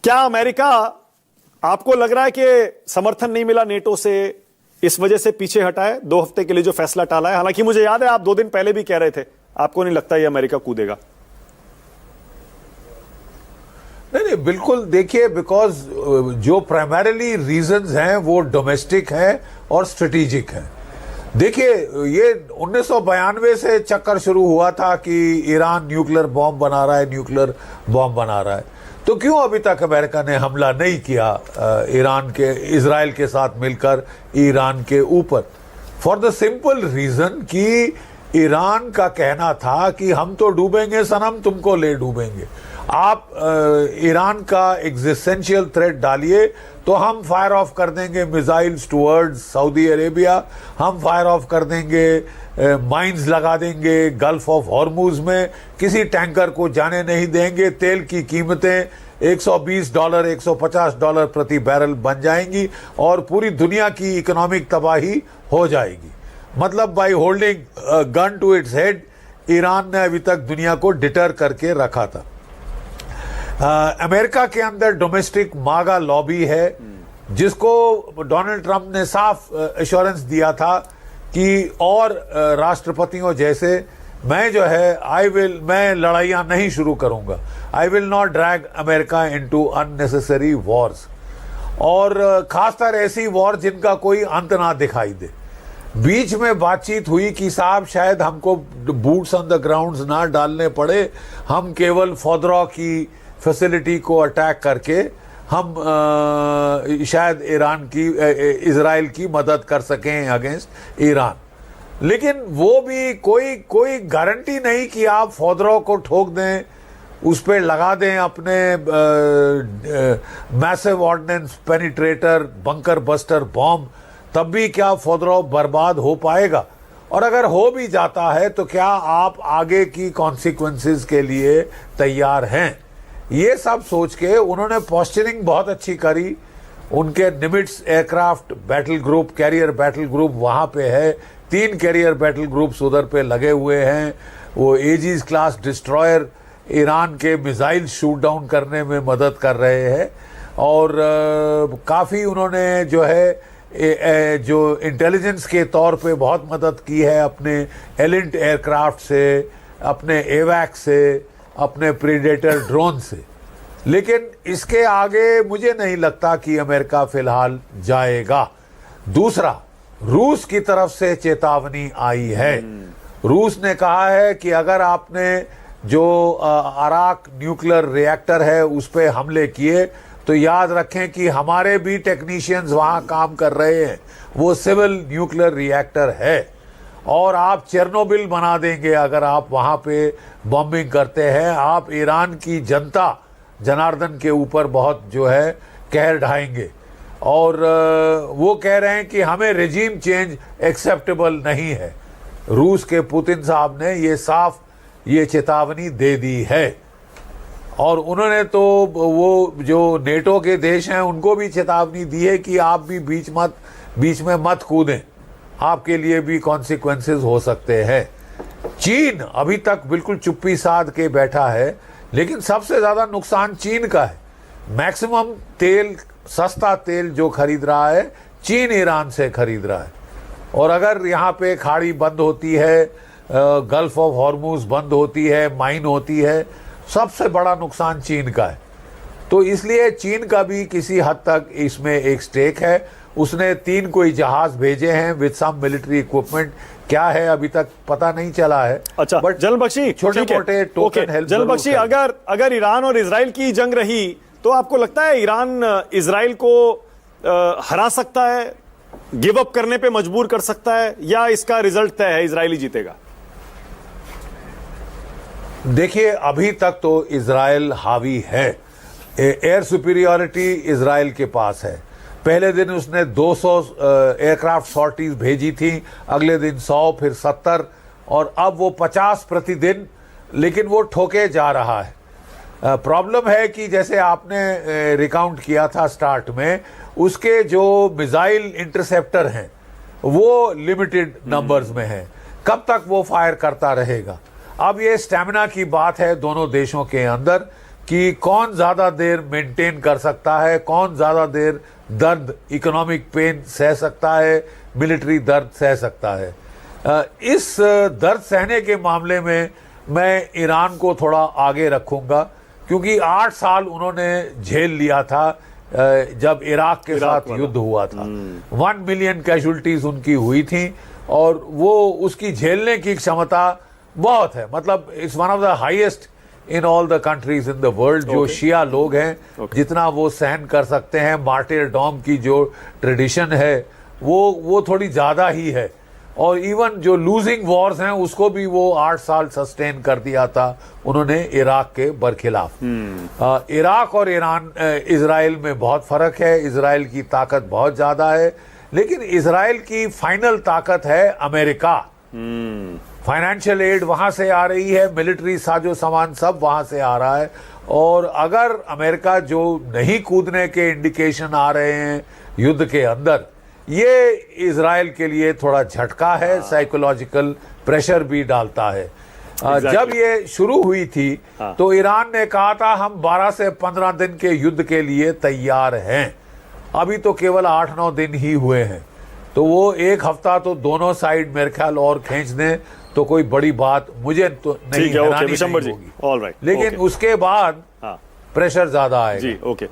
क्या अमेरिका, आपको लग रहा है कि समर्थन नहीं मिला नेटो से, इस वजह से पीछे हटा है, 2 हफ्ते के लिए जो फैसला टाला है? हालांकि मुझे याद है आप 2 दिन पहले भी कह रहे थे आपको नहीं लगता ये अमेरिका कूदेगा। नहीं, बिल्कुल। देखिए, बिकॉज जो प्राइमरीली रीजंस हैं वो डोमेस्टिक हैं और स्ट्रेटेजिक हैं। देखिए, ये 1992 से चक्कर शुरू हुआ था कि ईरान न्यूक्लियर बॉम्ब बना रहा है, न्यूक्लियर बॉम्ब बना रहा है, तो क्यों अभी तक अमेरिका ने हमला नहीं किया इजराइल के साथ मिलकर ईरान के ऊपर? फॉर द सिंपल रीजन कि ईरान का कहना था कि हम तो डूबेंगे सनम, तुमको ले डूबेंगे। आप ईरान का एग्जिस्टेंशियल थ्रेट डालिए तो हम फायर ऑफ कर देंगे मिसाइल्स टुवर्ड्स सऊदी अरेबिया, हम फायर ऑफ कर देंगे, माइंस लगा देंगे गल्फ ऑफ हॉर्मुज में, किसी टैंकर को जाने नहीं देंगे, तेल की कीमतें $120 $150 प्रति बैरल बन जाएंगी और पूरी दुनिया की इकोनॉमिक तबाही हो जाएगी। मतलब by holding gun to its head Iran ने अभी तक दुनिया को डिटर करके रखा था। अमेरिका के अंदर डोमेस्टिक मागा लॉबी है जिसको डोनाल्ड ट्रंप ने साफ एश्योरेंस दिया था कि और राष्ट्रपतियों जैसे मैं जो है मैं लड़ाइयां नहीं शुरू करूंगा, I will not drag America into unnecessary Wars, और खासकर ऐसी वॉर जिनका कोई अंत ना दिखाई दे। बीच में बातचीत हुई कि साहब शायद हमको बूट्स ऑन द ग्राउंड्स ना डालने पड़े, हम केवल फौदरॉ की फैसिलिटी को अटैक करके हम शायद इजराइल की मदद कर सकें अगेंस्ट ईरान। लेकिन वो भी कोई गारंटी नहीं कि आप फौदरॉ को ठोक दें, उस पर लगा दें अपने massive ordnance penetrator bunker buster bomb, तब भी क्या फौदरॉ बर्बाद हो पाएगा? और अगर हो भी जाता है तो क्या आप आगे की कॉन्सिक्वेंसेस के लिए तैयार हैं? ये सब सोच के उन्होंने पोस्चरिंग बहुत अच्छी करी। उनके Nimitz aircraft battle group, carrier battle group वहाँ पे है, 3 कैरियर बैटल ग्रुप्स उधर पे लगे हुए हैं। वो एजीज क्लास डिस्ट्रॉयर ईरान के मिसाइल शूट डाउन करने में मदद कर रहे हैं, और काफ़ी उन्होंने जो है जो इंटेलिजेंस के तौर पे बहुत मदद की है अपने एलिंट एयरक्राफ्ट से, अपने एवैक से, अपने प्रीडेटर ड्रोन से। लेकिन इसके आगे मुझे नहीं लगता कि अमेरिका फिलहाल जाएगा। दूसरा, रूस की तरफ से चेतावनी आई है। रूस ने कहा है कि अगर आपने जो अराक न्यूक्लियर रिएक्टर है उस पर हमले किए तो याद रखें कि हमारे भी टेक्नीशियंस वहां काम कर रहे हैं, वो सिविल न्यूक्लियर रिएक्टर है, और आप चेरनोबिल बना देंगे अगर आप वहां पे बॉम्बिंग करते हैं। आप ईरान की जनता जनार्दन के ऊपर बहुत जो है कहर ढाएंगे, और वो कह रहे हैं कि हमें रेजीम चेंज एक्सेप्टेबल नहीं है। रूस के पुतिन साहब ने ये साफ ये चेतावनी दे दी है, और उन्होंने तो वो जो नेटो के देश हैं उनको भी चेतावनी दी है कि आप भी बीच में मत कूदें, आपके लिए भी कॉन्सिक्वेंसेस हो सकते हैं। चीन अभी तक बिल्कुल चुप्पी साध के बैठा है, लेकिन सबसे ज्यादा नुकसान चीन का है। मैक्सिमम तेल, सस्ता तेल जो खरीद रहा है चीन ईरान से खरीद रहा है, और अगर यहाँ पे खाड़ी बंद होती है, गल्फ ऑफ हॉर्मुज बंद होती है, माइन होती है, सबसे बड़ा नुकसान चीन का है। तो इसलिए चीन का भी किसी हद तक इसमें एक स्टेक है। उसने 3 कोई जहाज भेजे हैं विद सम मिलिट्री इक्विपमेंट, क्या है अभी तक पता नहीं चला है। अच्छा, बट जनरल बख्शी, छोटे मोटे टोकन हेल्प। जनरल बख्शी, अगर ईरान और इजराइल की जंग रही तो आपको लगता है ईरान इजराइल को हरा सकता है, गिव अप करने पे मजबूर कर सकता है, या इसका रिजल्ट तय है, इजराइल ही जीतेगा? देखिए, अभी तक तो इजराइल हावी है, एयर सुपीरियॉरिटी इजराइल के पास है। पहले दिन उसने 200 एयरक्राफ्ट सॉर्टीज भेजी थी, अगले दिन 100, फिर 70, और अब वो 50 प्रतिदिन, लेकिन वो ठोके जा रहा है। प्रॉब्लम है कि जैसे आपने रिकाउंट किया था स्टार्ट में, उसके जो मिसाइल इंटरसेप्टर हैं वो लिमिटेड नंबर्स में हैं, कब तक वो फायर करता रहेगा? अब ये स्टैमिना की बात है दोनों देशों के अंदर कि कौन ज्यादा देर मेंटेन कर सकता है, कौन ज्यादा देर दर्द, इकोनॉमिक पेन सह सकता है, मिलिट्री दर्द सह सकता है। इस दर्द सहने के मामले में मैं ईरान को थोड़ा आगे रखूंगा, क्योंकि 8 साल उन्होंने झेल लिया था जब इराक के साथ युद्ध हुआ था। 1 मिलियन कैजुअल्टीज उनकी हुई थी और वो उसकी झेलने की क्षमता बहुत है। मतलब it's one of the highest in all the countries in the world. जो शिया लोग हैं जितना वो सहन कर सकते हैं, मार्टिरडॉम की जो ट्रेडिशन है वो थोड़ी ज्यादा ही है। और इवन जो लूजिंग वॉर्स हैं उसको भी वो 8 साल सस्टेन कर दिया था उन्होंने इराक के बरखिलाफ। इराक और ईरान, इजराइल में बहुत फर्क है। इजराइल की ताकत बहुत ज्यादा है, लेकिन इजराइल की फाइनल ताकत है अमेरिका। फाइनेंशियल एड वहां से आ रही है, मिलिट्री साजो सामान सब वहां से आ रहा है। और अगर अमेरिका जो नहीं कूदने के इंडिकेशन आ रहे हैं युद्ध के अंदर, ये इजराइल के लिए थोड़ा झटका है, साइकोलॉजिकल प्रेशर भी डालता है। जब ये शुरू हुई थी तो ईरान ने कहा था हम 12 से 15 दिन के युद्ध के लिए तैयार हैं। अभी तो केवल 8-9 दिन ही हुए हैं, तो वो 1 हफ्ता तो दोनों साइड मेरे ख्याल और खींच दें तो कोई बड़ी बात मुझे तो नहीं, हैरानी नहीं होगी। ऑल राइट, लेकिन उसके बाद प्रेशर ज्यादा आएगा। जी, ओके।